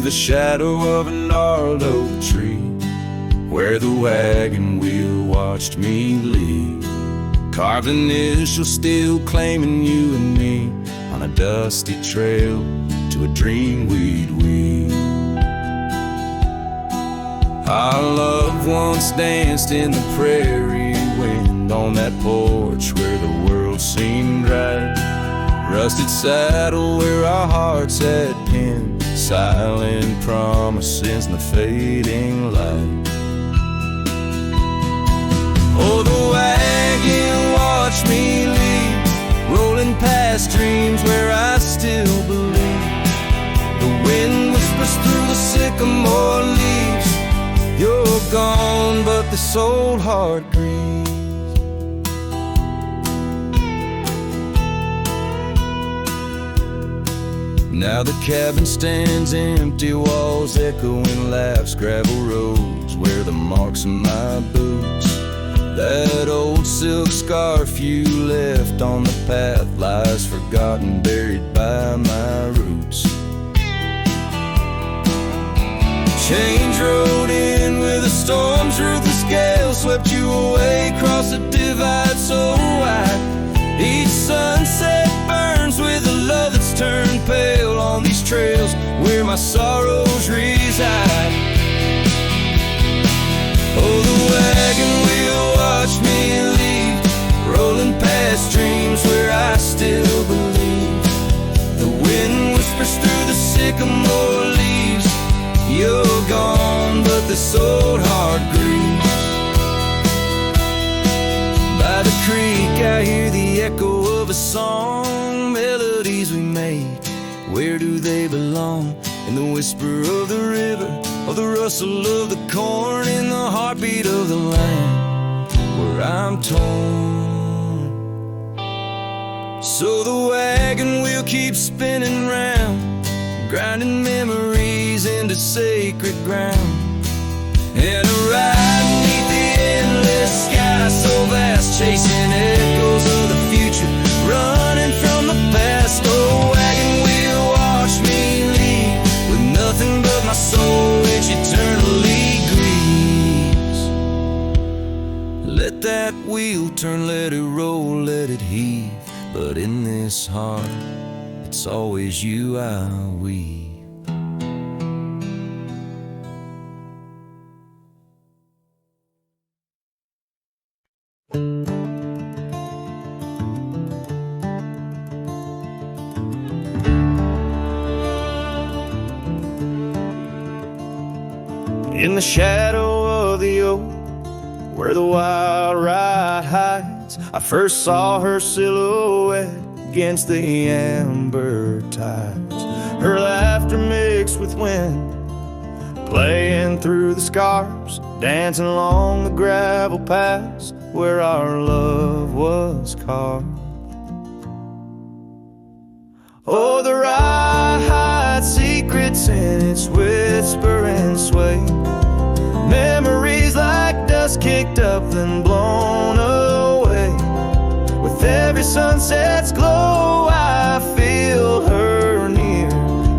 the shadow of a gnarled oak tree, where the wagon wheel watched me leave. Carved initials still claiming you and me on a dusty trail to a dream we'd weave. Our loved ones danced in the prairie wind on that porch where the world seemed right. Rusted saddle where our hearts had pinned silent promises in the fading light. Oh, the wagon watched me leave, rolling past dreams where I still believe. The wind whispers through the sycamore leaves, you're gone, but this old heart grieves. Now the cabin stands empty, walls echoing laughs, gravel roads where the marks of my boots. That old silk scarf you left on the path lies forgotten, buried by my roots. Change rode in with the storm's ruthless gale, swept you away across the divide so wide. Each sunset burns with a love that's turned pale on these trails where my sorrows reside. Oh, the wagon wheel watched me leave, rolling past dreams where I still believe. The wind whispers through the sycamore leaves, you're gone, but this old heart grieves. By the creek I hear the echo of a song, melodies we made, where do they belong? In the whisper of the river, or the rustle of the corn, in the heartbeat of the land where I'm torn. So the wagon wheel keeps spinning round, grinding memories into sacred ground. And a ride beneath the endless sky so vast, chasing echoes of the future, running from the past. Oh, wagon wheel watch me leave, with nothing but my soul which eternally grieves. Let that wheel turn, let it roll, let it heave, but in this heart it's always you I weave. In the shadow of the oak, where the wild ride hides, I first saw her silhouette against the amber tides. Her laughter mixed with wind, playing through the scars, dancing along the gravel paths where our love was carved. Oh, the ride hides secrets in its whisper and sway, memories like dust kicked up then blown away. With every sunset's glow I feel her near,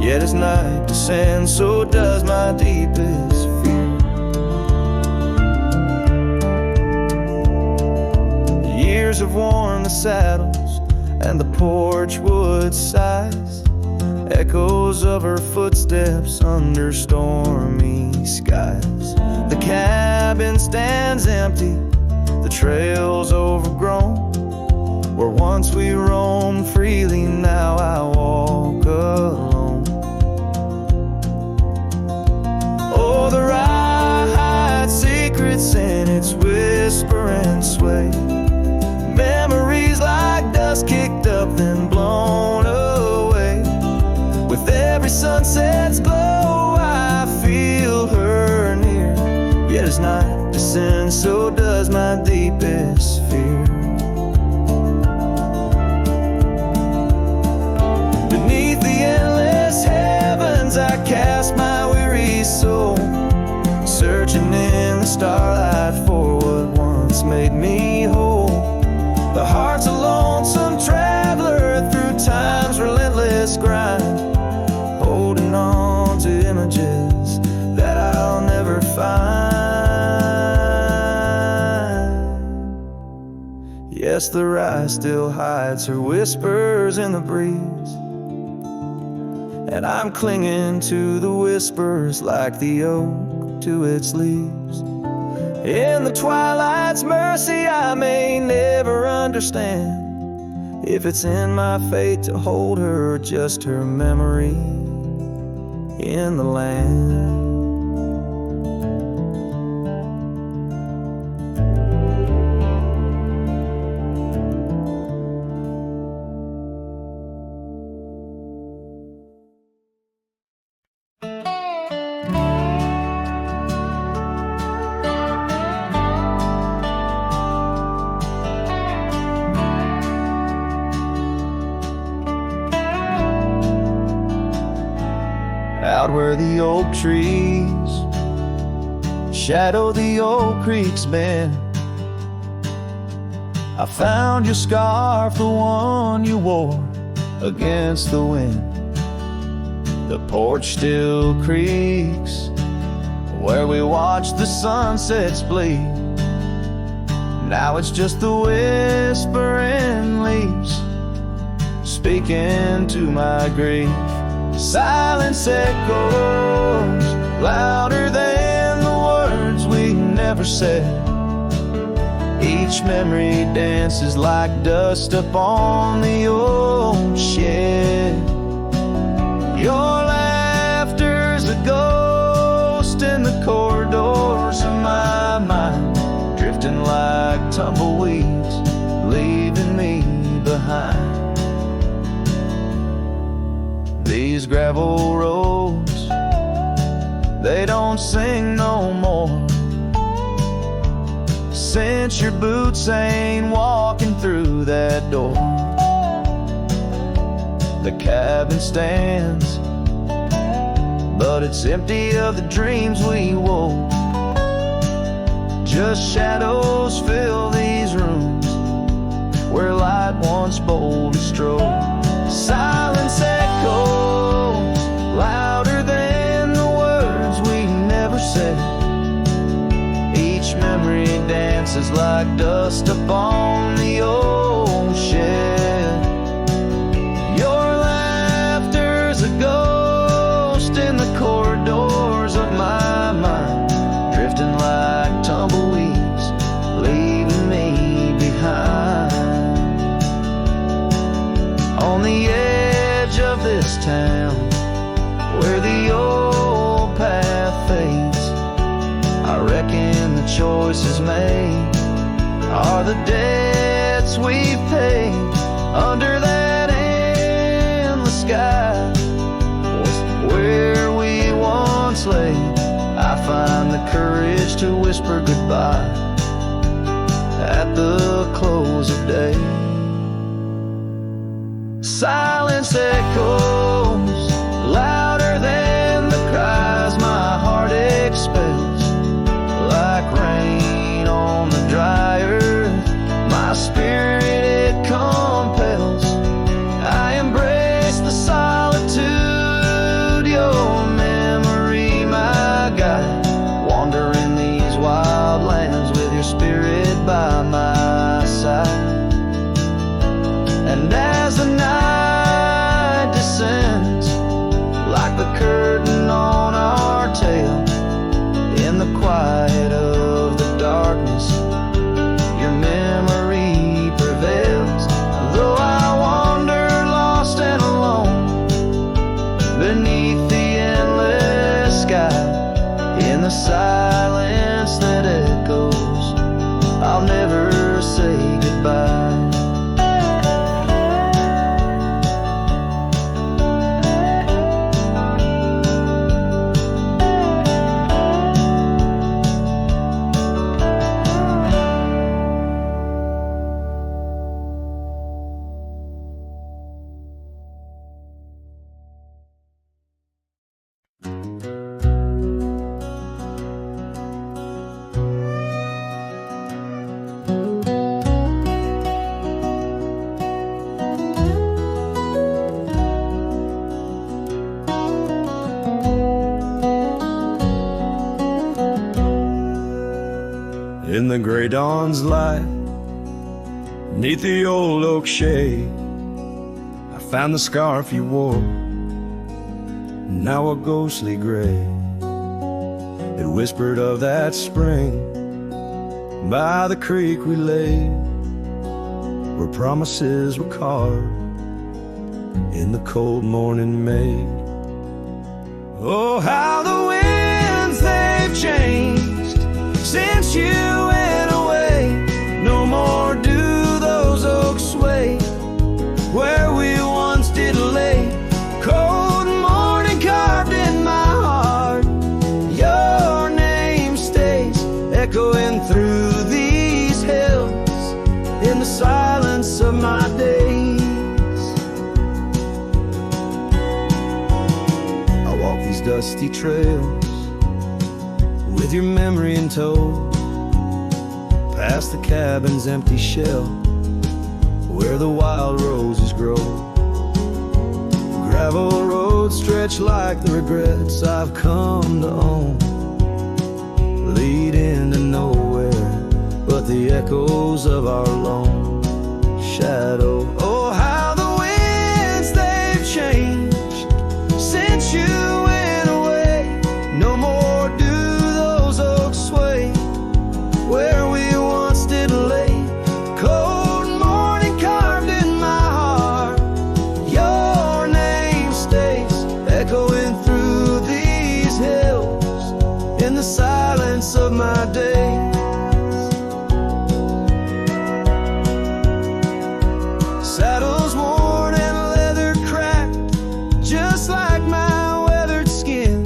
yet as night descends so does my deepest fear. The years have worn the saddles and the porch wood sighs, echoes of her footsteps under stormy skies. The cabin stands empty, the trail's overgrown, where once we roamed freely, now I walk alone. Oh, the ride hides secrets in its whisper and sway, memories like dust kicked up then blown away. With every sunset's glow I feel her near, yet as night descends so does my deepest fear. Beneath the endless heavens I cast my weary soul, searching in the starlight for what once made me whole. The heart's a lonesome traveler through time's relentless grind, holding on to images Yes, the rye still hides her whispers in the breeze, and I'm clinging to the whispers like the oak to its leaves. In the twilight's mercy I may never understand if it's in my fate to hold her or just her memory in the land. Out where the oak trees shadow the old creek's bend, I found your scarf, the one you wore against the wind. The porch still creaks where we watched the sunsets bleed. Now it's just the whispering leaves speaking to my grief. Silence echoes louder than the words we never said. Each memory dances like dust upon the old shed. Your laughter's a ghost in the corridors of my mind, drifting like tumbleweeds, leaving me behind. These gravel roads, they don't sing no more, since your boots ain't walking through that door. The cabin stands, but it's empty of the dreams we wove. Just shadows fill these rooms where light once boldly strode. Silence echoes louder than the words we never said. Each memory dances like dust upon the old shed. Your laughter's a ghost in the corridors of my mind, drifting like tumbleweeds, leaving me behind. On the edge of this town, where the old path fades, I reckon the choices made are the debts we've paid. Under that endless sky was where we once lay. I find the courage to whisper goodbye at the close of day. Silence echoes louder than the cries my heart expels, like rain on the dry earth, my spirit it compels. I embrace the solitude, your memory my guide, wandering these wild lands with your spirit by my side. And as the night descends, like the curtain on our tale, in the quiet of the darkness, your memory prevails. Though I wander lost and alone beneath the endless sky, in the silence that echoes, I'll never say goodbye. In the gray dawn's light, 'neath the old oak shade, I found the scarf you wore, now a ghostly gray. It whispered of that spring by the creek we lay, where promises were carved in the cold morning made. Oh, how the winds they've changed since you went away. No more do those oaks sway where we once did lay. Cold morning carved in my heart, your name stays echoing through these hills in the silence of my days. I walk these dusty trails with your memory in tow, past the cabin's empty shell where the wild roses grow. Gravel roads stretch like the regrets I've come to own, lead into nowhere but the echoes of our lone shadow. Oh, how the winds they've changed since you went away. No more do those oaks sway where we once did lay. Cold morning carved in my heart, your name stays echoing through these hills in the silence of my days. Saddles worn and leather cracked, just like my weathered skin.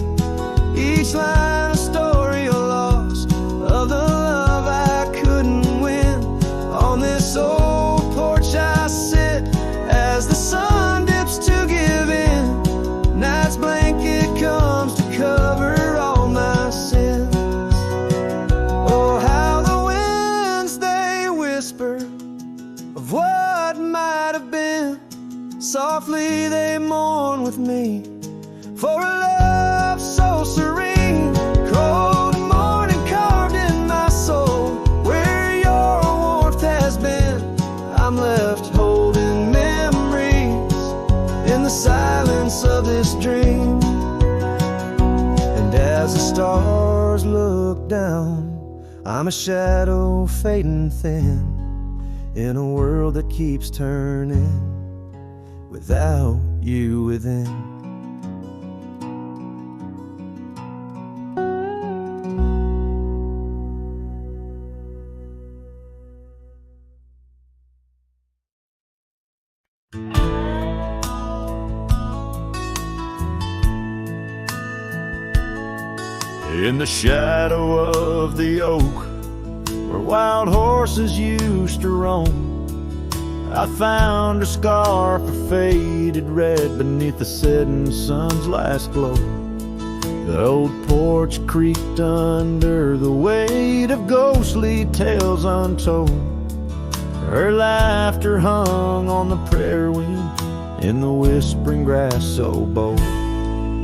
Each line a story of loss, of the love I couldn't win. On this old porch I sit as the sun dips to give in. Night's blanket comes to cover all my sins. Oh, how the winds they whisper of what might have been. Softly they mourn with me for a love so serene. Cold morning carved in my soul where your warmth has been. I'm left holding memories in the silence of this dream. And as the stars look down, I'm a shadow fading thin in a world that keeps turning without you within. In the shadow of the oak where wild horses used to roam, I found a scarf of faded red beneath the setting sun's last glow. The old porch creaked under the weight of ghostly tales untold. Her laughter hung on the prayer wind in the whispering grass so bold.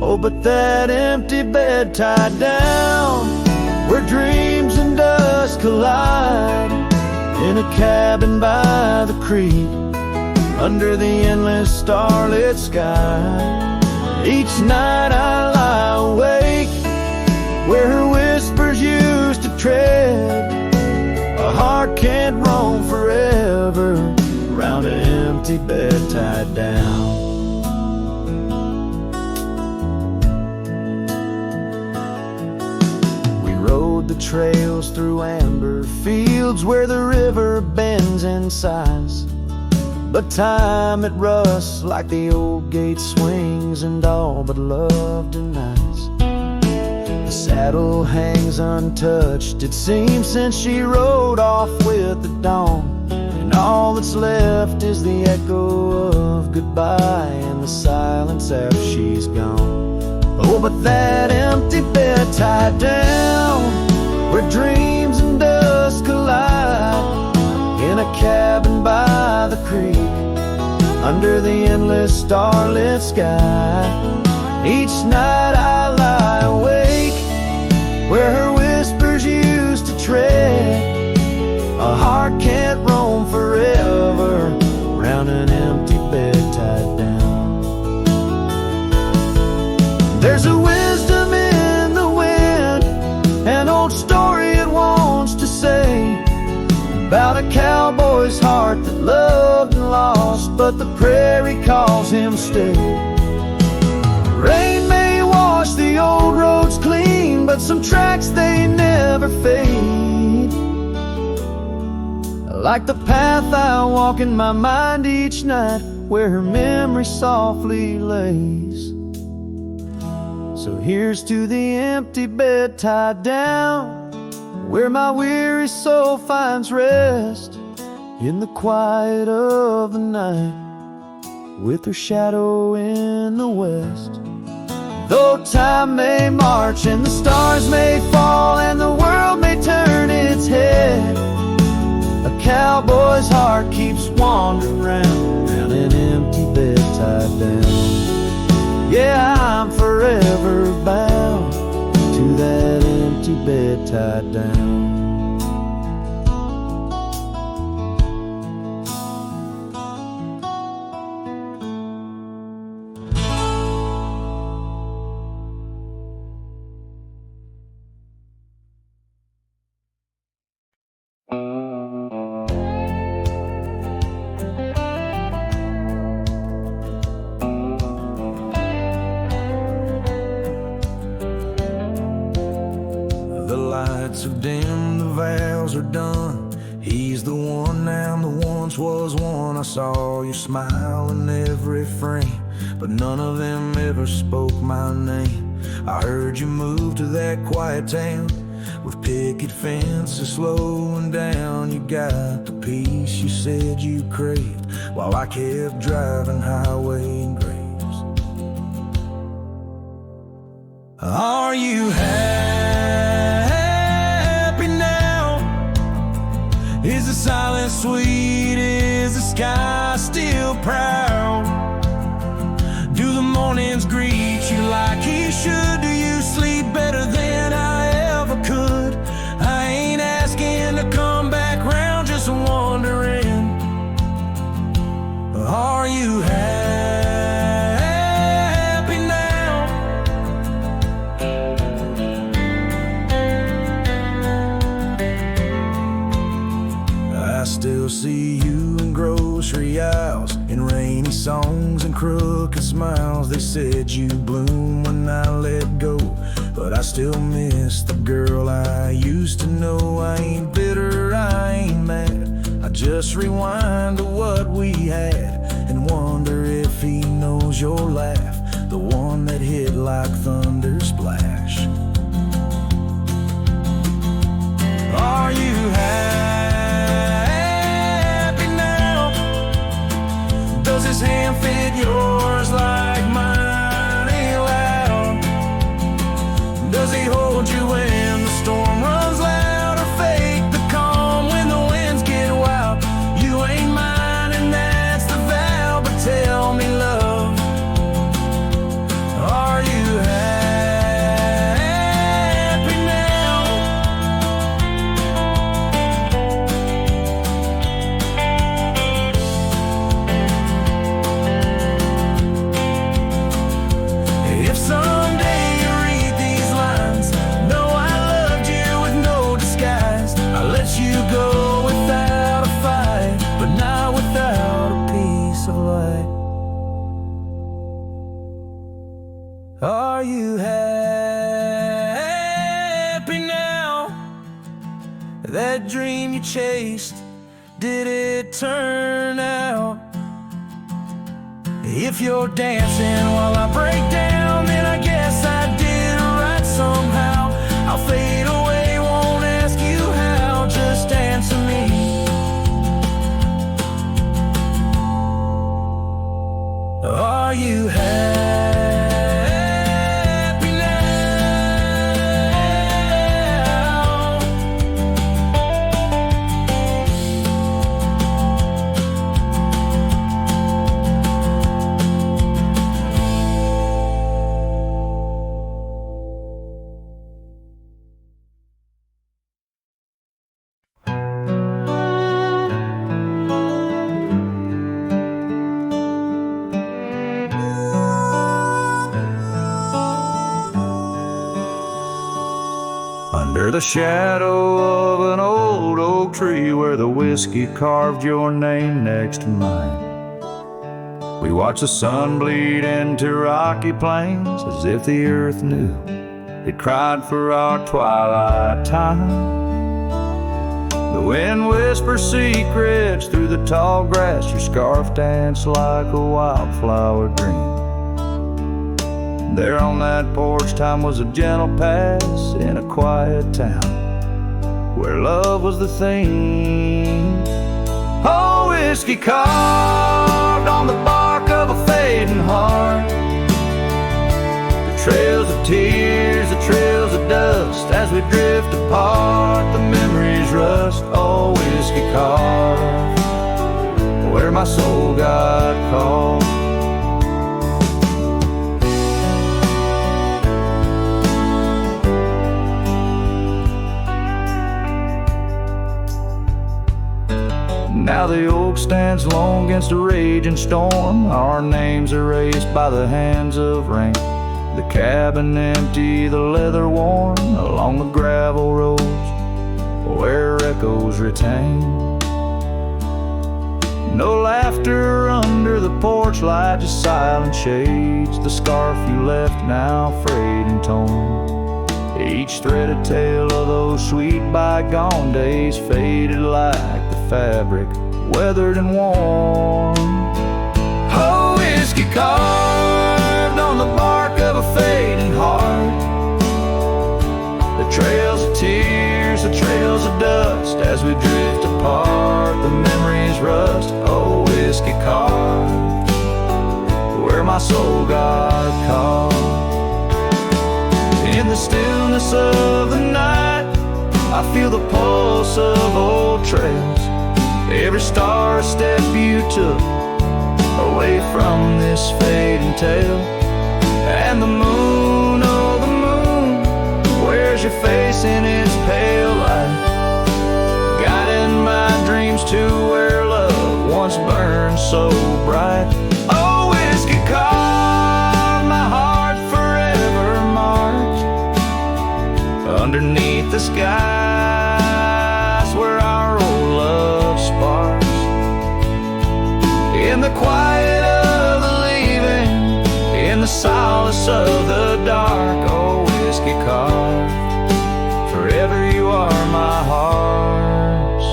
Oh, but that empty bed tied down where dreams and dust collide, in a cabin by the creek under the endless starlit sky. Each night I lie awake where her whispers used to tread. A heart can't roam forever around an empty bed tied down. The trails through amber fields where the river bends in sighs, but time it rusts like the old gate swings and all but love denies. The saddle hangs untouched, it seems, since she rode off with the dawn, and all that's left is the echo of goodbye and the silence after she's gone. Oh, but that empty bed tied down where dreams and dust collide, in a cabin by the creek under the endless starlit sky. Each night I lie awake where her whispers used to tread. A heart can't roam forever cowboy's heart that loved and lost, but the prairie calls him still. Rain may wash the old roads clean, but some tracks they never fade. Like the path I walk in my mind each night, where her memory softly lays. So here's to the empty bed tied down, where my weary soul finds rest, in the quiet of the night, with her shadow in the west. Though time may march and the stars may fall and the world may turn its head, a cowboy's heart keeps wandering round an empty bed tied down. Yeah, I'm forever bound to that empty bed tied down. So dim, the vows are done. He's the one now, the once was one. I saw you smile in every frame, but none of them ever spoke my name. I heard you move to that quiet town with picket fences slowing down. You got the peace you said you craved, while I kept driving highway and graves. Are you happy? Is the silence sweet? Is the sky still proud? Do the mornings greet you like he should? Do you sleep better than I ever could? I ain't asking to come back round, just wondering, are you happy now? I still see you in grocery aisles, in rainy songs and crooked smiles. They said you bloom when I let go, but I still miss the girl I used to know. I ain't bitter, I ain't mad, I just rewind to what we had and wonder if he knows your laugh, the one that hit like thunder splash. Are you happy now? Does his hand fit yours like mine ain't loud? Does he hold you when the storm runs loud, or fake the calm when the winds get wild? You ain't mine and that's the vow, but tell me, love, are you happy now? If someday you read these lines, know I loved you with no disguise. I let you go without a fight, but not without a piece of light. Are you happy now? That dream you chased, did it turn out? If you're dancing while I break down, then I guess I did right somehow. I'll fade away, won't ask you how, just answer me. Are you happy now? Under the shadow of an old oak oak tree where the whiskey carved your name next to mine. We watched the sun bleed into rocky plains as if the earth knew it cried for our twilight time. The wind whispers secrets through the tall grass. Your scarf danced like a wildflower dream. There on that porch, time was a gentle pass in a quiet town where love was the theme. Oh, whiskey carved on the bark of a fading heart. The trails of tears, the trails of dust, as we drift apart, the memories rust. Oh, whiskey carved where my soul got caught. Now the oak stands alone against a raging storm, our names erased by the hands of rain. The cabin empty, the leather worn, along the gravel roads where echoes retain. No laughter under the porch light, just silent shades. The scarf you left now frayed and torn, each thread a tale of those sweet bygone days, faded like the fabric, weathered and worn. Oh, whiskey carved on the bark of a fading heart. The trails of tears, the trails of dust, as we drift apart, the memories rust. Oh, whiskey carved where my soul got caught. In the stillness of the night, I feel the pulse of old trails. Every star step you took away from this fading tale. And the moon, oh the moon, wears your face in its pale light, guiding my dreams to where love once burned so bright. Oh, whiskey carved my heart forever marked underneath the skies where our old love sparks. In the quiet of the leaving, in the solace of the dark. Oh, whiskey carved, forever you are my heart's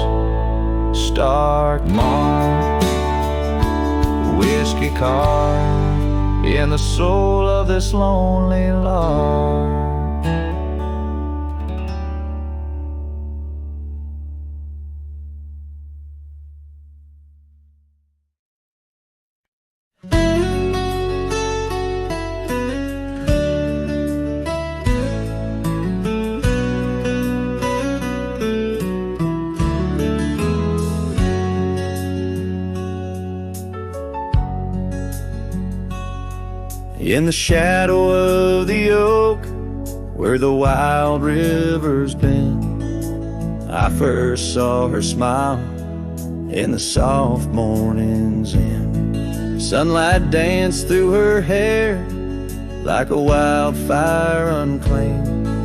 stark mark. Whiskey carved in the soul of this lonely lark. In the shadow of the oak, where the wild river's been, I first saw her smile in the soft morning's end. Sunlight danced through her hair like a wildfire unclaimed.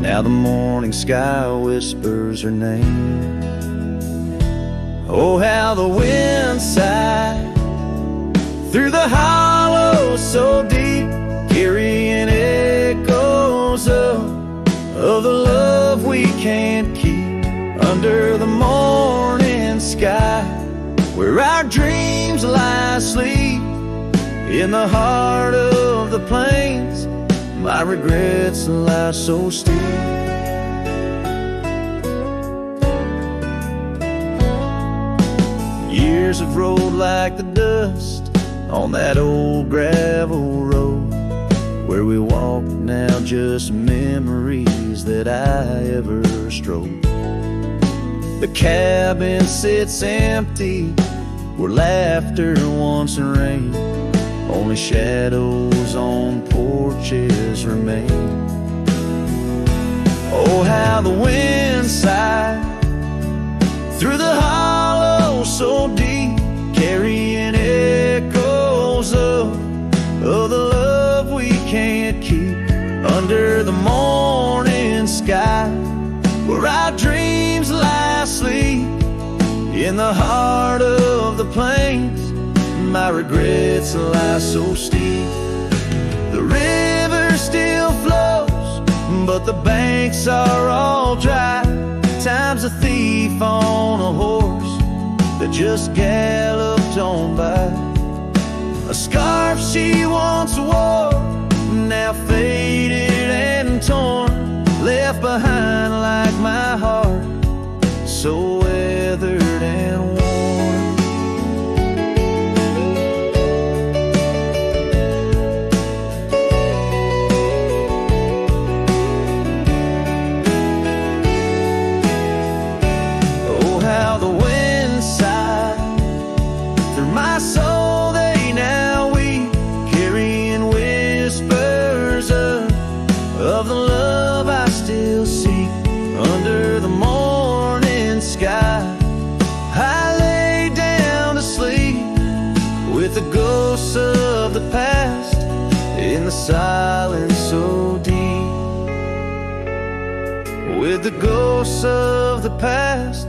Now the morning sky whispers her name. Oh, how the wind sighed through the hollow so deep, carrying echoes of the love we can't keep. Under the morning sky, where our dreams lie asleep, in the heart of the plains, my regrets lie so steep. Years have rolled like the dust on that old gravel road where we walk now, just memories that I ever strode. The cabin sits empty where laughter once rained, only shadows on porches remain. Oh, how the wind sighed through the hollow so deep, carrying echoes of the love we can't keep. Under the morning sky, where our dreams lie In the heart of the plains, my regrets lie so steep. The river still flows, but the banks are all dry. Time's a thief on a horse that just galloped on by. A scarf she once wore, now faded and torn, left behind like my heart, so weathered and worn. Oh, how the wind sighed through my soul, they now weep, carrying whispers of the love I still seek. Under the morning sky, I lay down to sleep with the ghosts of the past in the silence so deep. With the ghosts of the past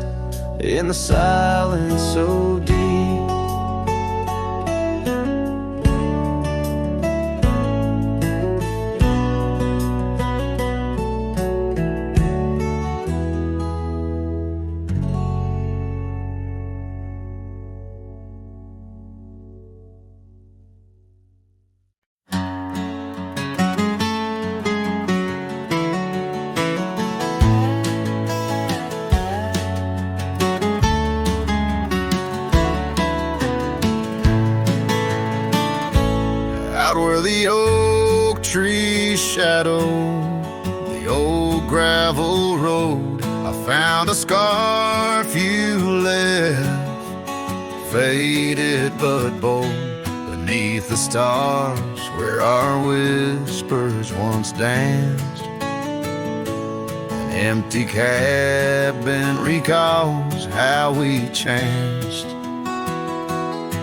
in the silence so deep. Out where the oak trees shadow the old gravel road, I found a scarf you left, faded but bold, beneath the stars where our whispers once danced. An empty cabin recalls how we chanced.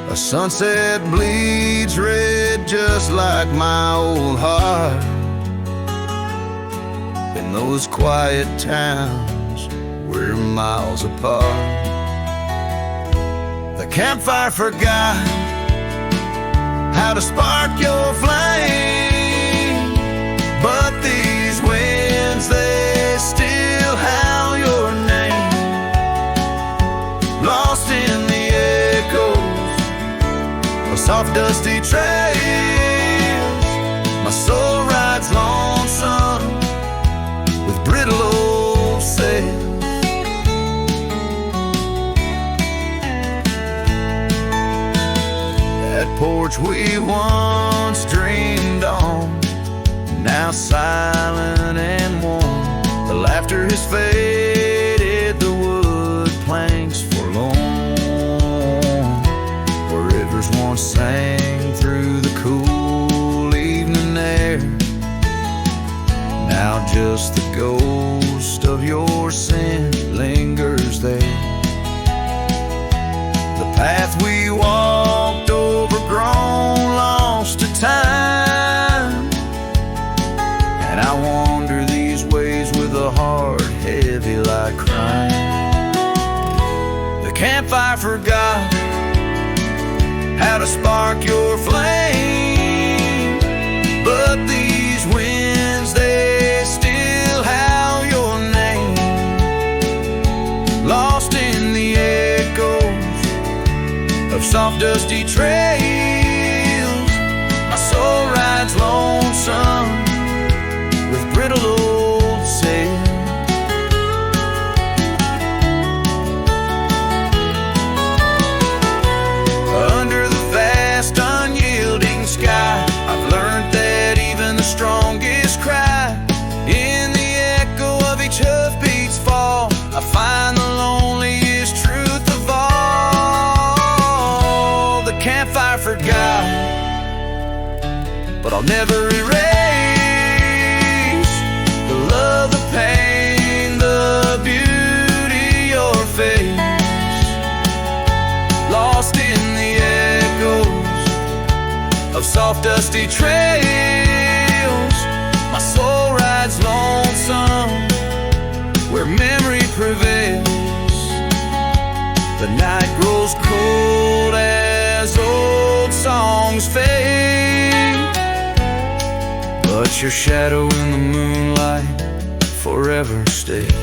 A sunset bleeds red just like my old heart. In those quiet towns we're miles apart. The campfire forgot how to spark your flame, but these winds, they still howl your name. Lost in the echoes of soft dusty trails, my soul rides lonesome with brittle old sails. That porch we once dreamed on, now silent and warm. The laughter has faded, the wood planks forlorn. Where rivers once sang through the cool evening air, now just the ghost of your sin lingers there. The path we walked, overgrown, lost to time, and I wander these ways with a heart heavy like crime. The campfire forgot how to spark your flame, but these winds, they still howl your name. Lost in the echoes of soft dusty trails, my soul rides lonesome with brittle old sails. Under the vast unyielding sky, I've learned that even the strongest cry, in the echo of each hoofbeat's fall, I find the loneliest truth of all. The campfire forgot, but I'll never erase the love, the pain, the beauty, your face. Lost in the echoes of soft dusty trails, my soul rides lonesome where memory prevails. The night grows cold as old songs fade, but your shadow in the moonlight forever stayed.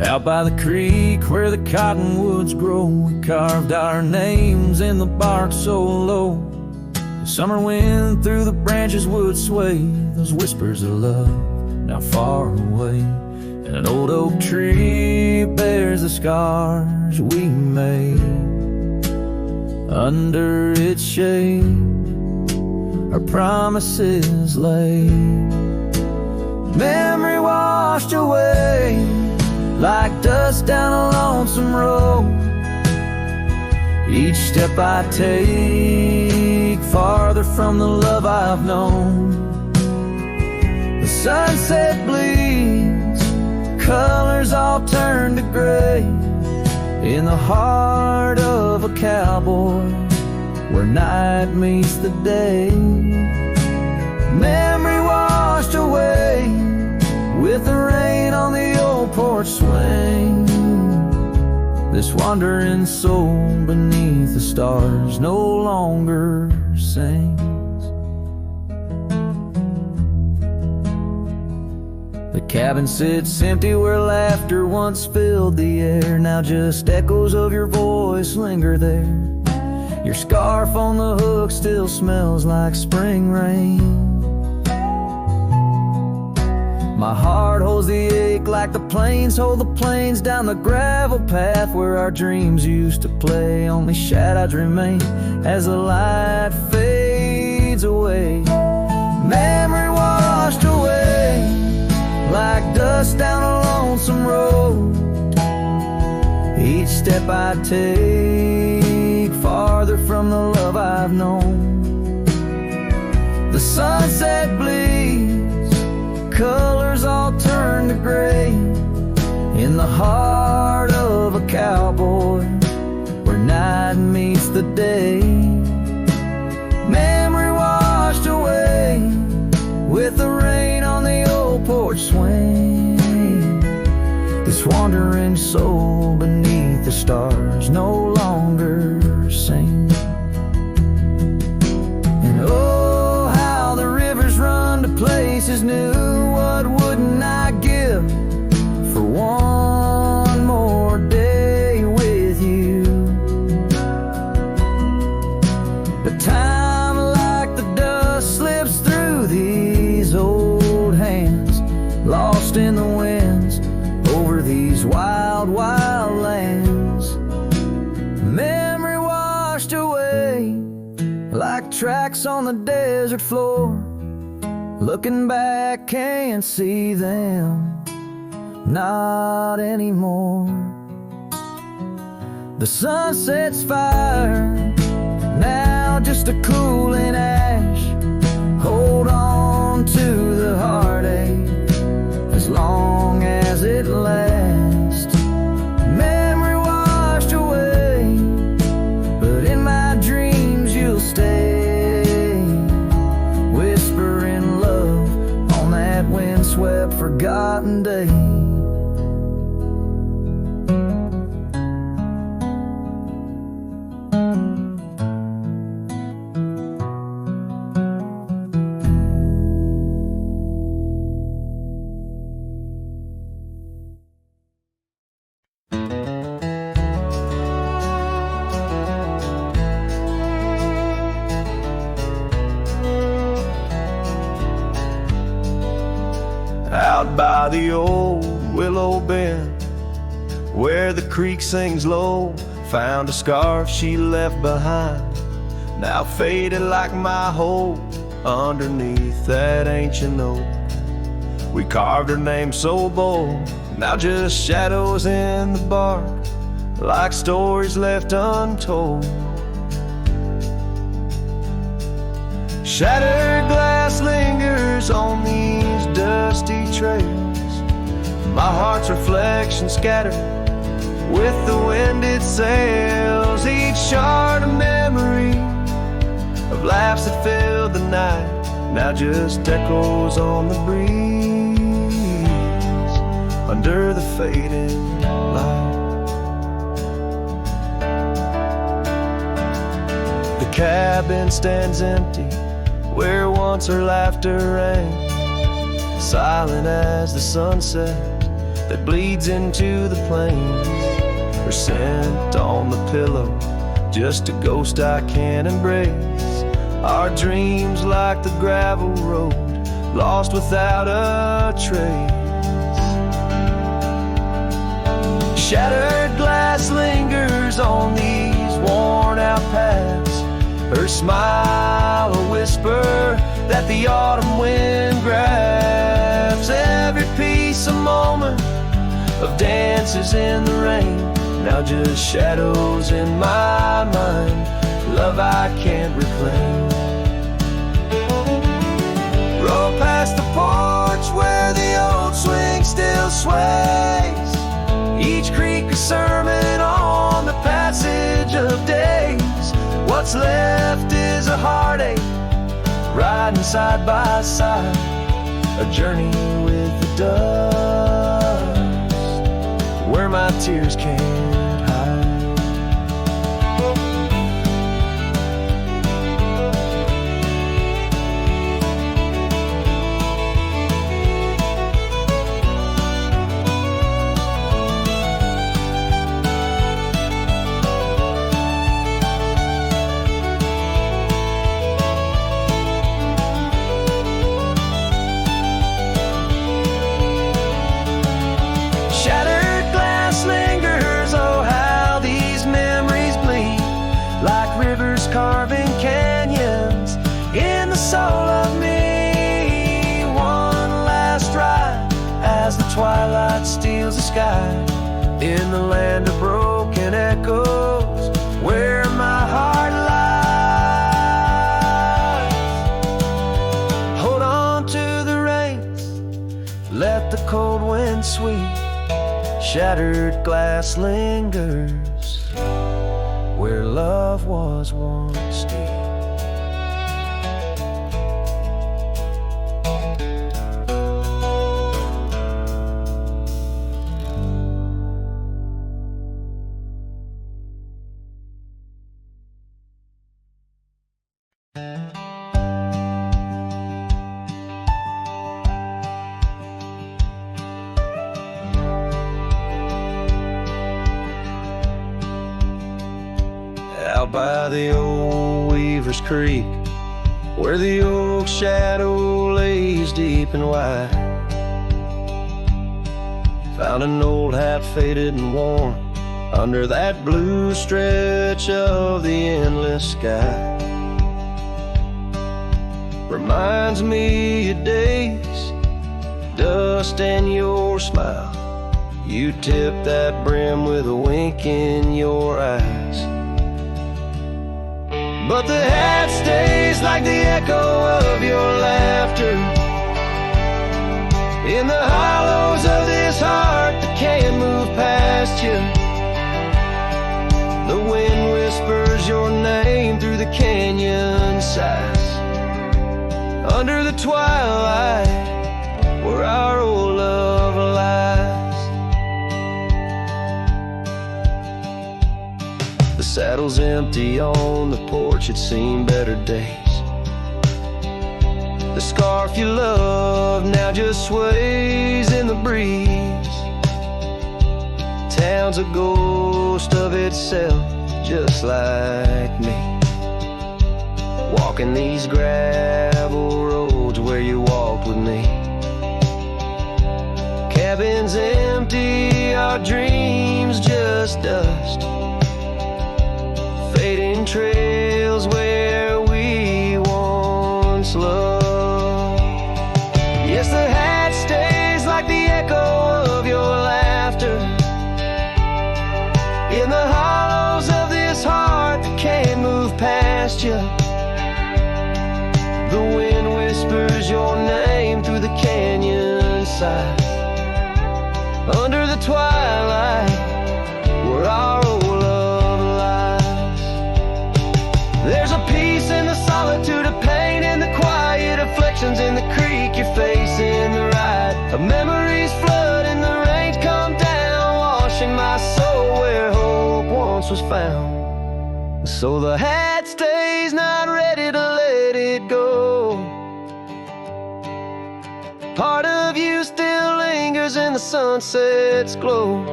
Out by the creek where the cottonwoods grow, we carved our names in the bark so low. The summer wind through the branches would sway those whispers of love now far away. And an old oak tree bears the scars we made. Under its shade our promises lay. Memory washed away like dust down a lonesome road. Each step I take farther from the love I've known. The sunset bleeds, colors all turn to gray. In the heart of a cowboy, where night meets the day. Memory washed away with the rain on the old porch swing. This wandering soul beneath the stars no longer sings. The cabin sits empty where laughter once filled the air. Now just echoes of your voice linger there. Your scarf on the hook still smells like spring rain. My heart holds the ache like the plains hold the plains down the gravel path where our dreams used to play. Only shadows remain as the light fades away. Memory washed away like dust down a lonesome road. Each step I take farther from the love I've known. The sunset bleeds, colors all turn to gray. In the heart of a cowboy, where night meets the day. Memory washed away with the rain on the old porch swing. This wandering soul beneath the stars no longer sings. And oh, how the rivers run to places new. What wouldn't I give for one more day with you? But time like the dust slips through these old hands, lost in the winds over these wild, wild lands. Memory washed away like tracks on the desert floor. Looking back, can't see them, not anymore. The sunset's fire, now just a cooling ash. Hold on to the heartache as long as it lasts. Memory washed away, but in my dreams you'll stay. Whispering love on that windswept forgotten day. Out by the old willow bend, where the creek sings low, found a scarf she left behind, now faded like my hope underneath that ancient oak. We carved her name so bold, now just shadows in the bark, like stories left untold. Shattered glass lingers on these dusty trails. My heart's reflection scattered with the wind it sails. Each shard a memory of laughs that filled the night now just echoes on the breeze under the fading light. The cabin stands empty where once her laughter rang, silent as the sunset that bleeds into the plains. Her scent on the pillow, just a ghost I can't embrace. Our dreams like the gravel road, lost without a trace. Shattered glass lingers on these worn out paths. Her smile a whisper that the autumn wind grabs. Every piece a moment of dances in the rain, now just shadows in my mind, love I can't reclaim. Roll past the porch where the old swing still sways. Each creek a sermon on the passage of days. What's left is a heartache, riding side by side, a journey with the dust, where my tears can't hide. Carving canyons in the soul of me. One last ride as the twilight steals the sky, in the land of broken echoes where my heart lies. Hold on to the reins, let the cold wind sweep. Shattered glass lingers where love was once deep. Out by the old Weaver's Creek, where the oak shadow lays deep and wide, found an old hat faded and worn under that blue stretch of the endless sky. Reminds me of days, dust and your smile. You tip that brim with a wink in your eyes. But the hat stays like the echo of your laughter in the hollows of this heart that can't move past you. The wind whispers your name through the canyon sighs, under the twilight where our old love lies. The saddle's empty on the porch, it's seen better days. The scarf you love now just sways in the breeze. Town's a ghost of itself, just like me, walking these gravel roads where you walked with me. Cabin's empty, our dreams just dust, fading trails where we once loved. Yes, the hat stays like the echo of your laughter in the hollows of this heart that can't move past you. so the hat stays, not ready to let it go. Part of you still lingers in the sunset's glow.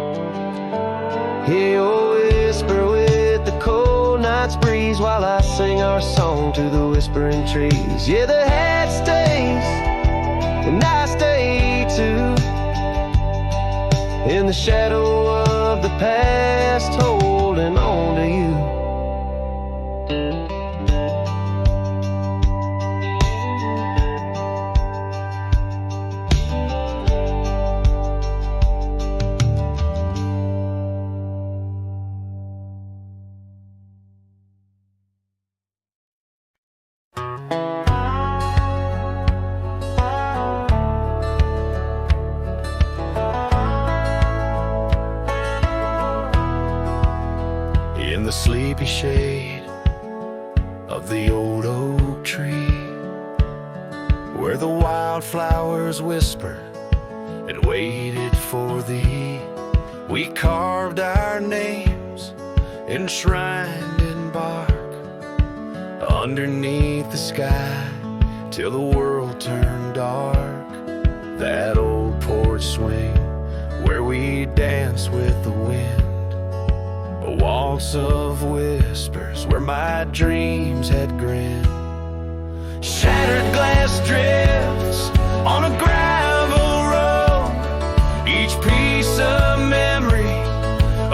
Hear your whisper with the cold night's breeze, while I sing our song to the whispering trees. Yeah, the hat stays, and I stay too, in the shadow of the past, holding on to you. In the sleepy shade of the old oak tree, where the wildflowers whispered and waited for thee, we carved our names enshrined in bark underneath the sky till the world turned dark. That old porch swing where we danced with the wind, a waltz of whispers where my dreams had grinned. Shattered glass drifts on a gravel road, each piece of memory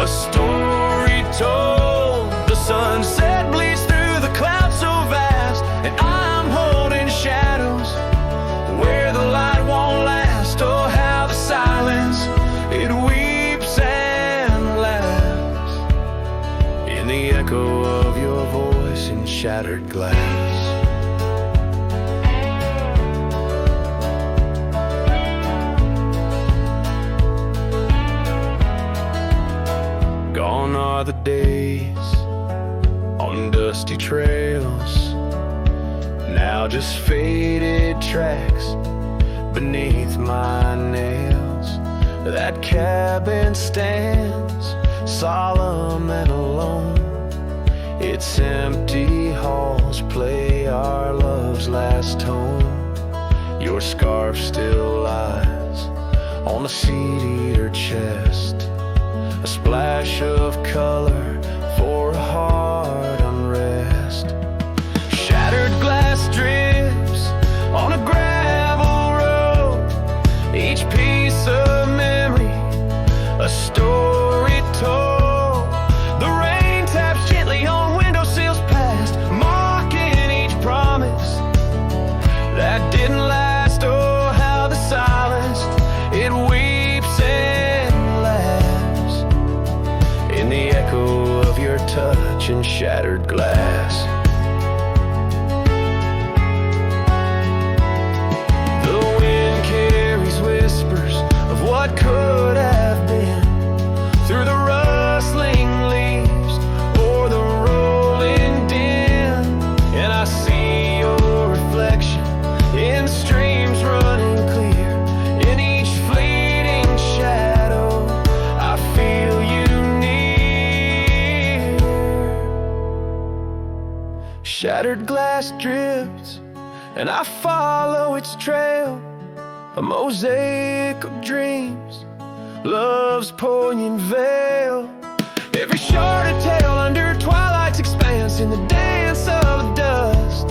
a story told. The sunset bleeds through the clouds so vast, and I'm holding shadows where the light won't last. Oh, how the silence, it weeps and laughs in the echo of your voice in shattered glass. Gone are the days on dusty trails, now just faded tracks beneath my nails. That cabin stands solemn and alone, its empty halls play our love's last tone. Your scarf still lies on the seed-eater chest, a splash of color for a heart unrest. Shattered glass drips on a gravel road, each piece of memory a story told. The rain taps gently on windowsills past, mocking each promise that didn't last. Oh, how the silence, it weeps and laughs in the echo of your touch and shattered glass. The wind carries whispers of what could have been, through the rustling leaves or the rolling din, and I see your reflection in streams running clear. In each fleeting shadow I feel you near. Shattered glass drifts and I follow its trail, a mosaic of dreams, love's poignant veil. Every sharded tale under twilight's expanse, in the dance of dust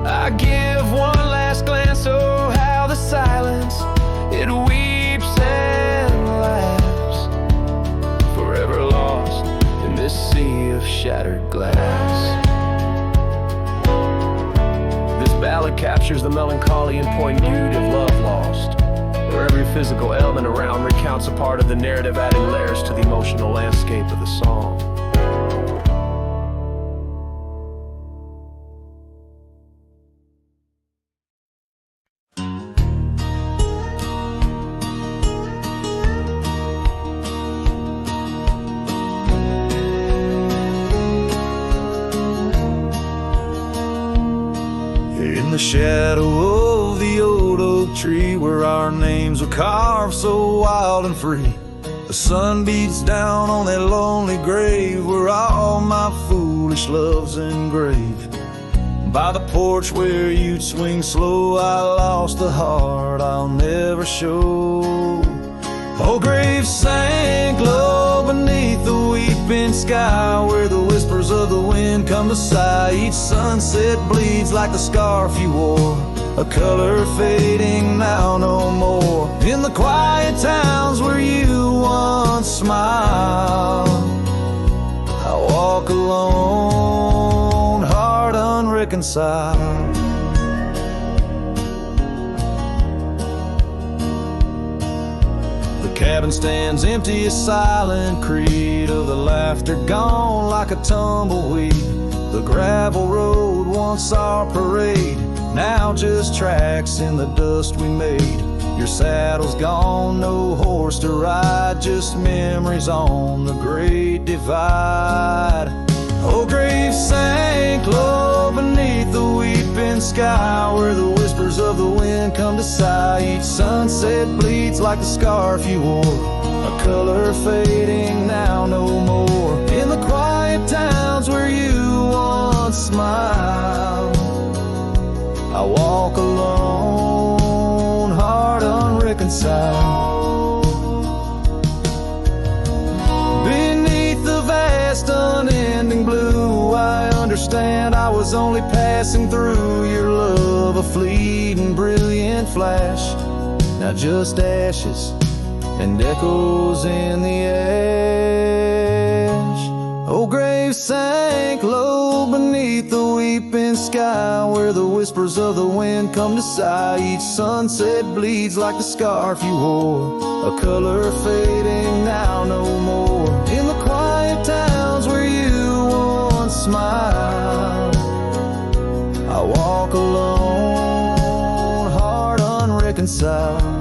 I give one last glance. Oh, how the silence, it weeps and laughs, forever lost in this sea of shattered glass. This ballad captures the melancholy and poignant beauty of love lost, where every physical element around recounts a part of the narrative, adding layers to the emotional landscape of the song. In the shadow of the old oak tree, where our names were carved so wild and free, a The sun beats down on that lonely grave where all my foolish love's engraved. By the porch where you'd swing slow, I lost the heart I'll never show. Oh, grave sank low beneath the weeping sky, where the whispers of the wind come to sigh. Each sunset bleeds like the scarf you wore, a color fading now no more. In the quiet towns where you once smiled, I walk alone, heart unreconciled. The cabin stands empty, a silent creed of the laughter gone like a tumbleweed. The gravel road, once our parade, now just tracks in the dust we made. Your saddle's gone, no horse to ride, just memories on the great divide. Oh, grave sank low beneath the weeping sky, where the whispers of the wind come to sigh. Each sunset bleeds like the scarf you wore, a color fading now no more. In the quiet towns where you once smiled, I walk alone, heart unreconciled. Beneath the vast unending blue, I understand I was only passing through. Your love, a fleeting brilliant flash, now just ashes and echoes in the ash. Oh, grave sank low beneath the weeping sky, where the whispers of the wind come to sigh. Each sunset bleeds like the scarf you wore, a color fading now no more. In the quiet towns where you once smiled, I walk alone, heart unreconciled.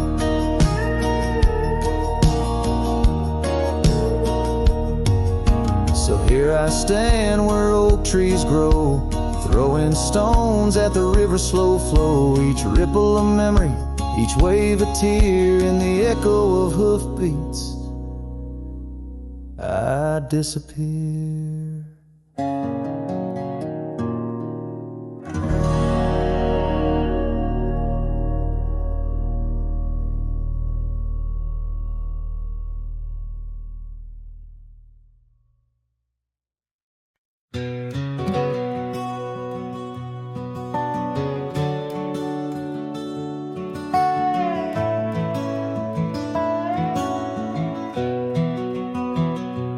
So here I stand where oak trees grow, throwing stones at the river's slow flow. Each ripple a memory, each wave a tear, in the echo of hoofbeats I disappear.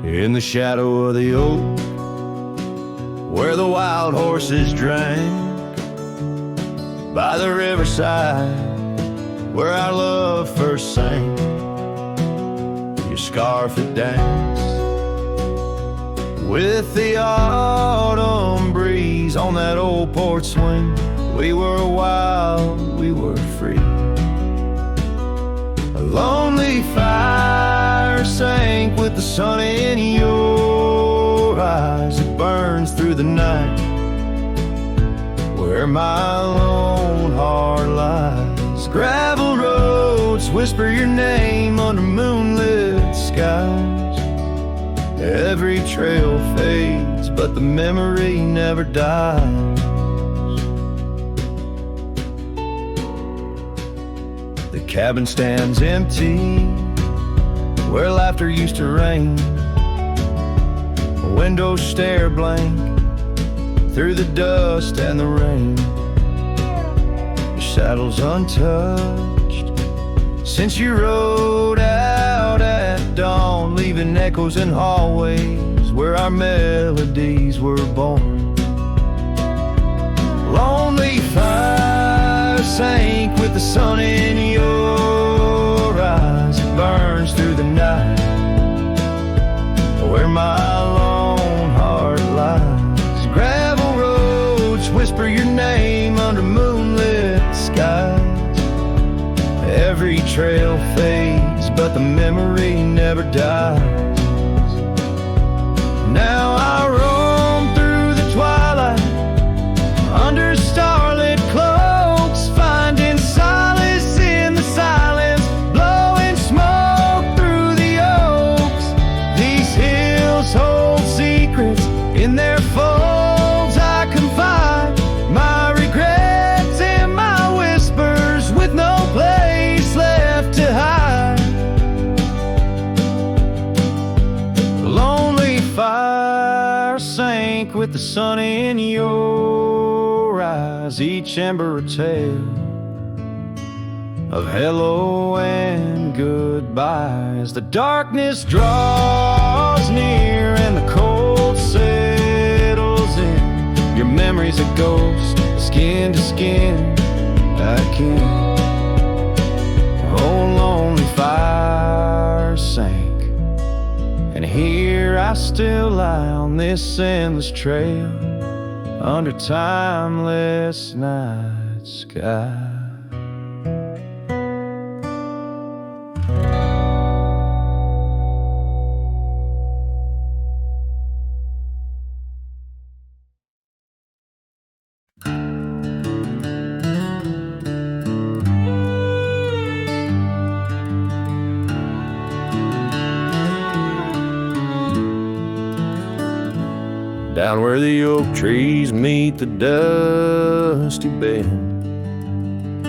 In the shadow of the oak, where the wild horses drank, by the riverside, where our love first sank, your scarf had danced with the autumn breeze on that old porch swing. We were wild, we were free. A lonely fire sank with the sun in your eyes. It burns through the night where my lone heart lies. Gravel roads whisper your name under moonlit skies. Every trail fades, but the memory never dies. The cabin stands empty where laughter used to reign. Windows stare blank through the dust and the rain. Your saddle's untouched since you rode out at dawn, leaving echoes in hallways where our melodies were born. Lonely fire sank with the sun in your eyes. It burns through the night where my lone heart lies. Gravel roads whisper your name under moonlit skies. Every trail fades, but the memory never dies. Now I roam through the twilight under starlit cloaks, finding solace in the silence, blowing smoke through the oak. sun in your eyes, each ember a tale of hello and goodbye. As the darkness draws near and the cold settles in, your memory's a ghost, skin to skin. I can't. Oh, lonely fire sank, and here I still lie on this endless trail under timeless night sky. Down where the oak trees meet the dusty bend,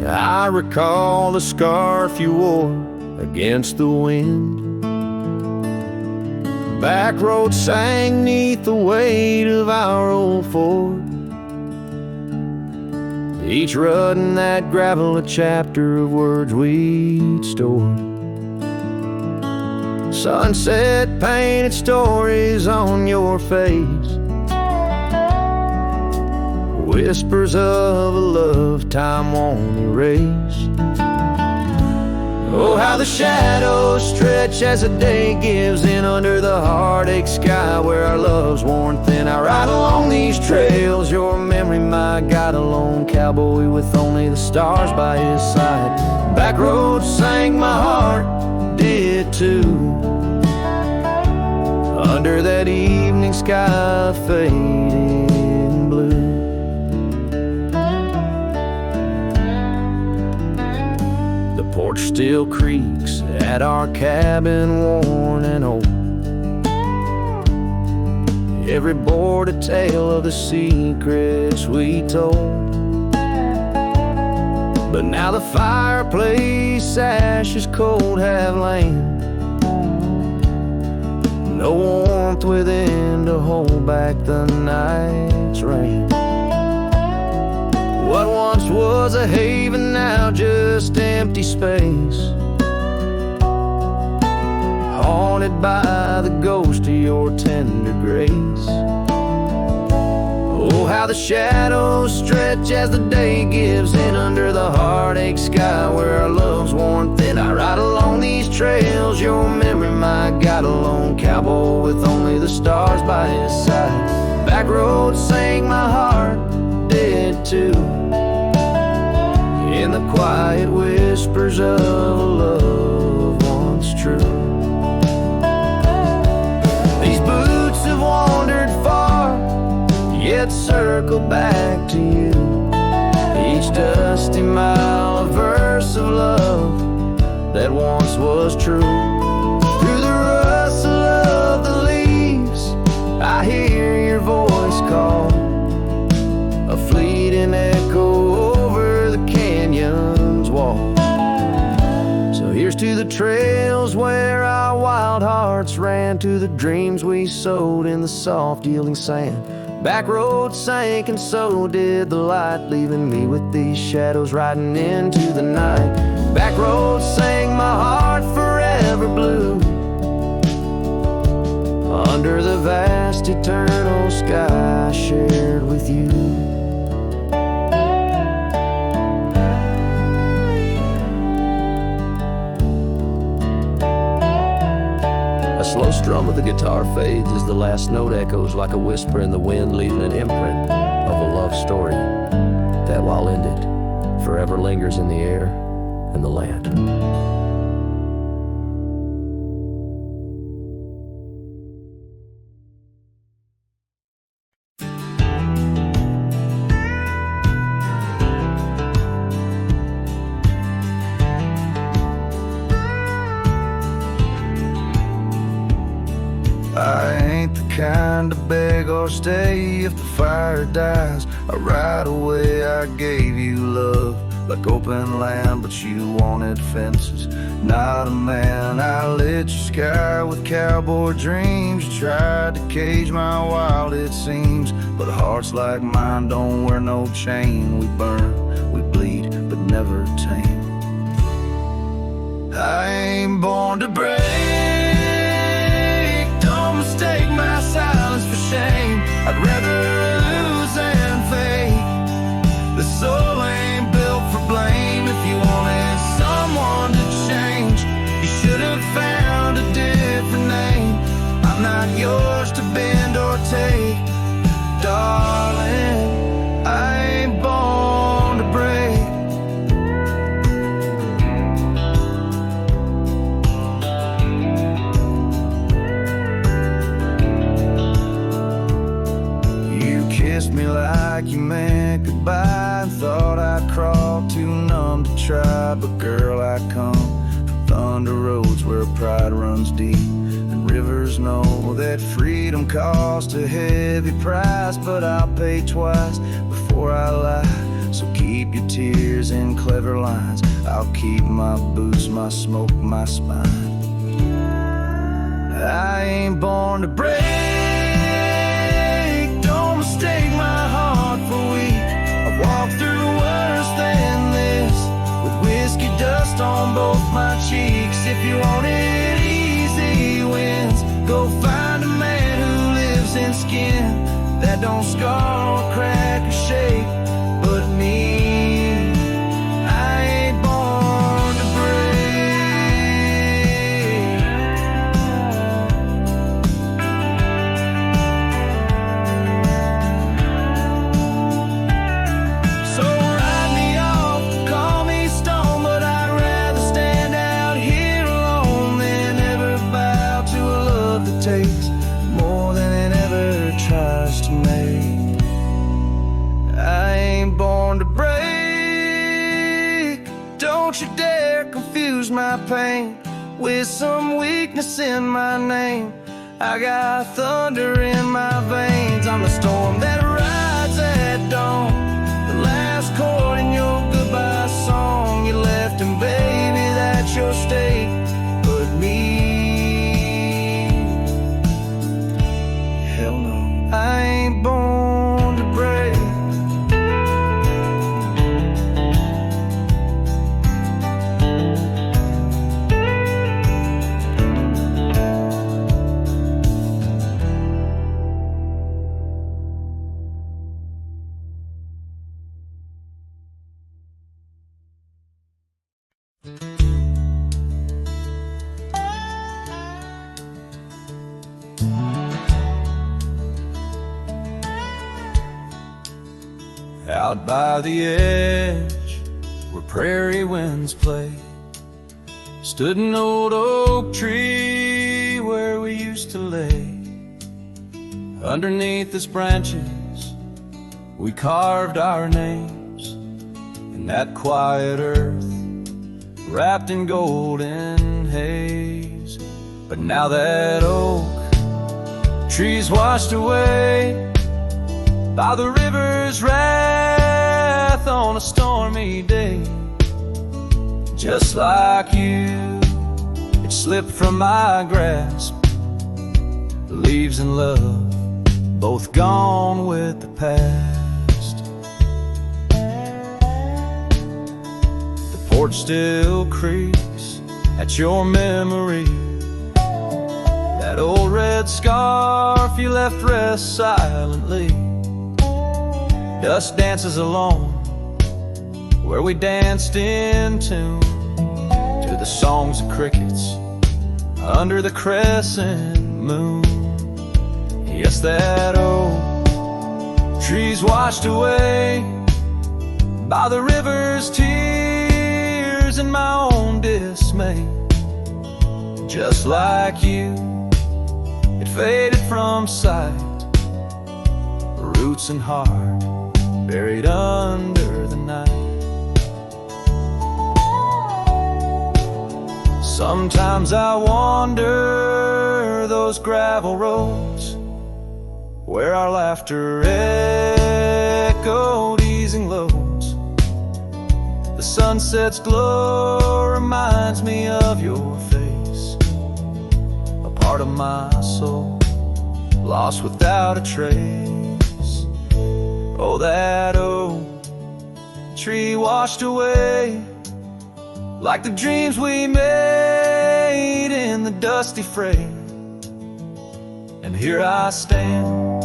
I recall the scarf you wore against the wind. Back road sang 'neath the weight of our old Ford, each rut in that gravel a chapter of words we'd stored. Sunset painted stories on your face, whispers of a love time won't erase. Oh, how the shadows stretch as the day gives in under the heartache sky where our love's worn thin. I ride along these trails, your memory my guide, a lone cowboy with only the stars by his side. Back roads sang my heart, did too, under that evening sky fading blue. The porch still creaks at our cabin, worn and old, every board a tale of the secrets we told. But now the fireplace ashes cold have lain, no warmth within to hold back the night's rain. What once was a haven now just empty space, haunted by the ghost of your tender grace. Oh, how the shadows stretch as the day gives in under the heartache sky where our love's worn thin. I ride along these trails, your memory my guide, a lone cowboy with only the stars by his side. Back roads sang my heart, did too, in the quiet whispers of a love once true. These boots have wandered far, yet circle back to you. Each dusty mile a verse of love that once was true. Through the rustle of the leaves I hear your voice call, a fleeting echo over the canyon's wall. So here's to the trails where our wild hearts ran, to the dreams we sowed in the soft yielding sand. Back roads sank and so did the light, leaving me with these shadows riding into the night. Back roads sang my heart forever blue, under the vast eternal sky I shared with you. A slow strum of the guitar fades as the last note echoes like a whisper in the wind, leaving an imprint of a love story that, while ended, forever lingers in the air and the land. I ain't the kind to beg or stay. If the fire dies, I ride away. I gave you love, like open land, but you wanted fences. Not a man. I lit your sky with cowboy dreams. You tried to cage my wild, it seems, but hearts like mine don't wear no chain. We burn, we bleed, but never tame. I ain't born to break. Don't mistake my silence for shame. I'd rather lose than fake. The soul ain't built for blame. If you wanted someone to change, you should have found a different name. I'm not yours to bend or take, darling. I ain't born to break. Me like you meant goodbye, and thought I'd crawl too numb to try. But girl, I come from thunder roads where pride runs deep, and rivers know that freedom costs a heavy price. But I'll pay twice before I lie, so keep your tears in clever lines. I'll keep my boots, my smoke, my spine. I ain't born to break. Take my heart for weak. I've walked through worse than this, with whiskey dust on both my cheeks. If you wanted easy wins, go find a man who lives in skin that don't scar or crack or shake. But me, I ain't born to break. Takes more than it ever tries to make. I ain't born to break. Don't you dare confuse my pain with some weakness in my name. I got thunder in my veins. I'm the storm that rides at dawn, the last chord in your goodbye song. You left, and baby, that's your state. But me, I ain't born to break. Out by the edge, where prairie winds play, stood an old oak tree where we used to lay. Underneath its branches, we carved our names in that quiet earth, wrapped in golden haze. But now that oak tree's washed away by the river's wrath on a stormy day. Just like you, it slipped from my grasp. The leaves and love, both gone with the past. The porch still creaks at your memory. That old red scarf you left rests silently. Dust dances alone where we danced in tune to the songs of crickets under the crescent moon. Yes, that old tree's washed away by the river's tears and my own dismay. Just like you, it faded from sight, roots and heart buried under the night. Sometimes I wander those gravel roads where our laughter echoed easing loads. The sunset's glow reminds me of your face, a part of my soul, lost without a trace. Oh, that old tree washed away, like the dreams we made in the dusty fray. And here I stand,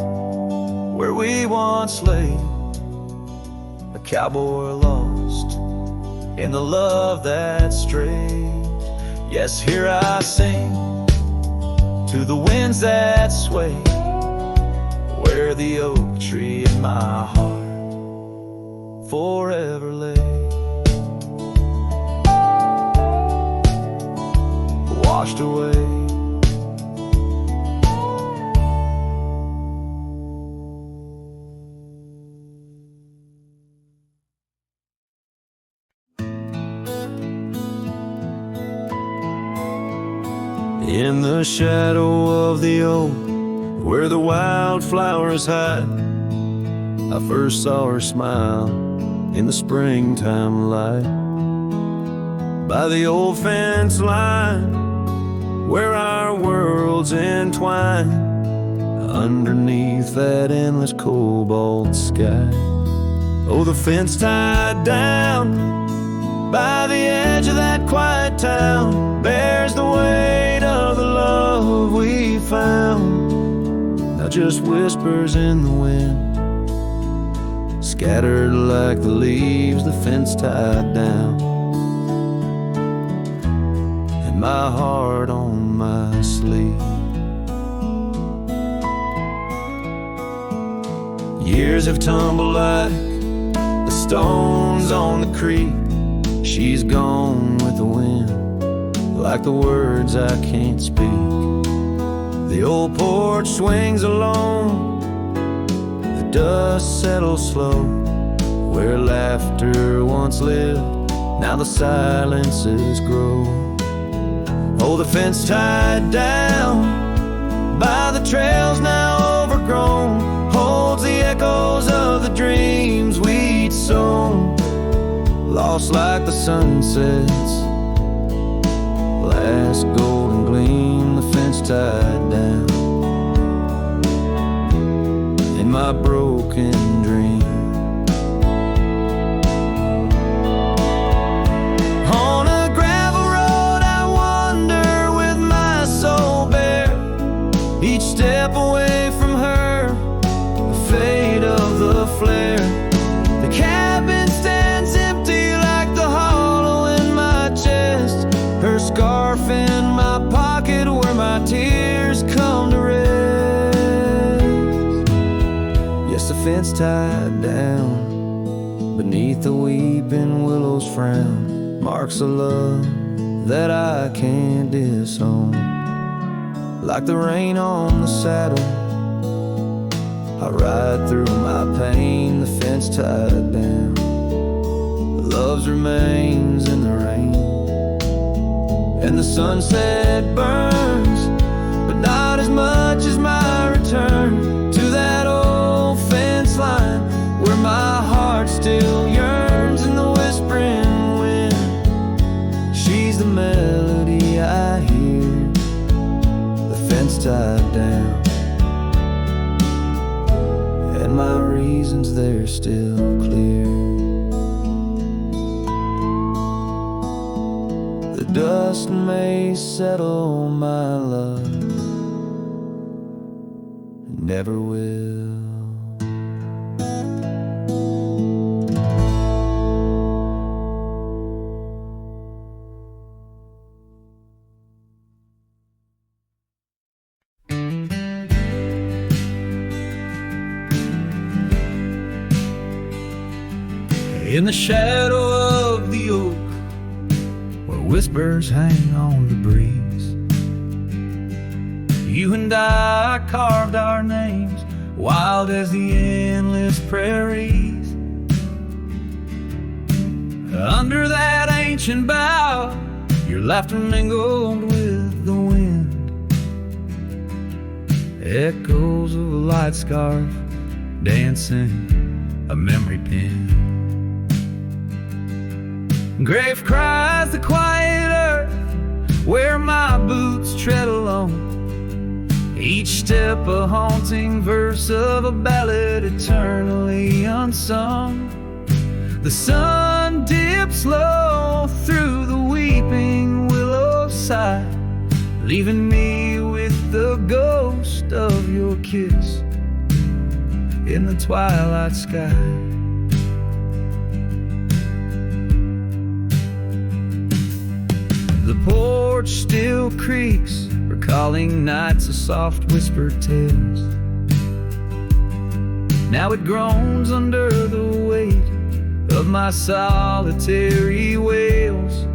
where we once lay, a cowboy lost in the love that strayed. Yes, here I sing to the winds that sway, where the oak tree in my heart forever lay. Washed away. In the shadow of the oak, where the wildflowers hide, I first saw her smile in the springtime light. By the old fence line, where our worlds entwine, underneath that endless cobalt sky. Oh, the fence tied down by the edge of that quiet town bears the weight of the love we found. Now just whispers in the wind, scattered like the leaves the fence tied down, and my heart on my sleeve. Years have tumbled like the stones on the creek. She's gone with the wind, like the words I can't speak. The old porch swings alone, the dust settles slow. Where laughter once lived, now the silences grow. Oh, the fence tied down by the trails now overgrown holds the echoes of the dreams we'd sown. Lost like the sunset's last golden gleam, the fence tied down in my broken dream. On a gravel road I wander with my soul bare, each step away from her, the fate of the flare. The cabin stands empty like the hollow in my chest, her scarf in my pocket where my tears come to rest. Yes, the fence tied down beneath the weeping willow's frown marks a love that I can't disown. Like the rain on the saddle, I ride through my pain, the fence tied down. Love's remains in the rain, and the sunset burns, but not as much as my return to that old fence line where my heart still yearns in the whispering wind. She's the melody I hear, the fence tied down, and my reasons they're still clear. The dust may settle, my love, never will. In the shadow of the oak, where whispers hang on the breeze, you and I carved our names, wild as the endless prairies. Under that ancient bough, your laughter mingled with the wind. Echoes of a light scarf dancing a memory pin. Grave cries the quiet earth where my boots tread alone. Each step a haunting verse of a ballad eternally unsung. The sun dips low through the weeping willow side, leaving me with the ghost of your kiss in the twilight sky. The porch still creaks, recalling nights of soft whispered tales. Now it groans under the weight of my solitary wails.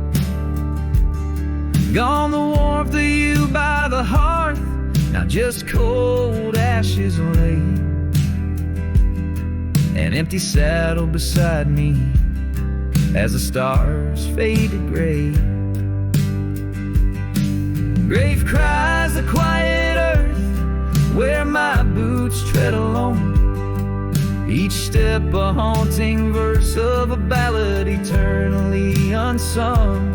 Gone the warmth of you by the hearth, now just cold ashes lay. An empty saddle beside me as the stars fade to gray. Grave cries the quiet earth where my boots tread alone. Each step a haunting verse of a ballad eternally unsung.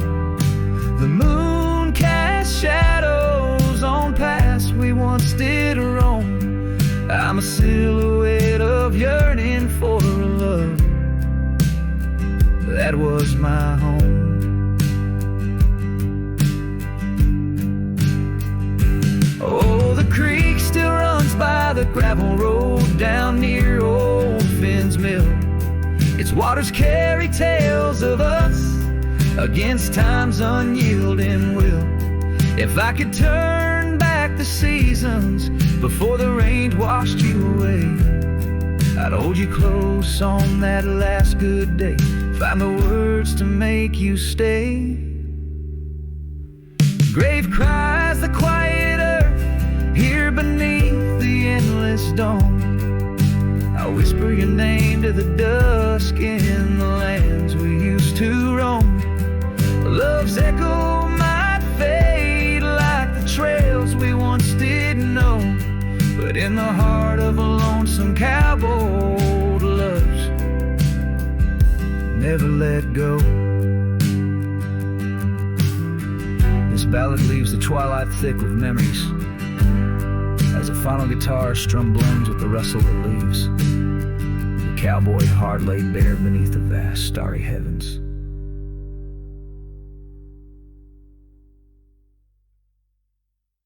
The moon casts shadows on paths we once did roam. I'm a silhouette of yearning for a love that was my home. Oh, the creek still runs by the gravel road down near old Finn's Mill. Its waters carry tales of us against time's unyielding will. If I could turn back the seasons before the rain washed you away, I'd hold you close on that last good day, find the words to make you stay. Grave cries the quiet earth here beneath the endless dome. I'll whisper your name to the dusk in the lands we used to roam. Love's echo might fade like the trails we once did know, but in the heart of a lonesome cowboy, old loves never let go. This ballad leaves the twilight thick with memories as a final guitar strum blends with the rustle of leaves. The cowboy heart laid bare beneath the vast starry heavens.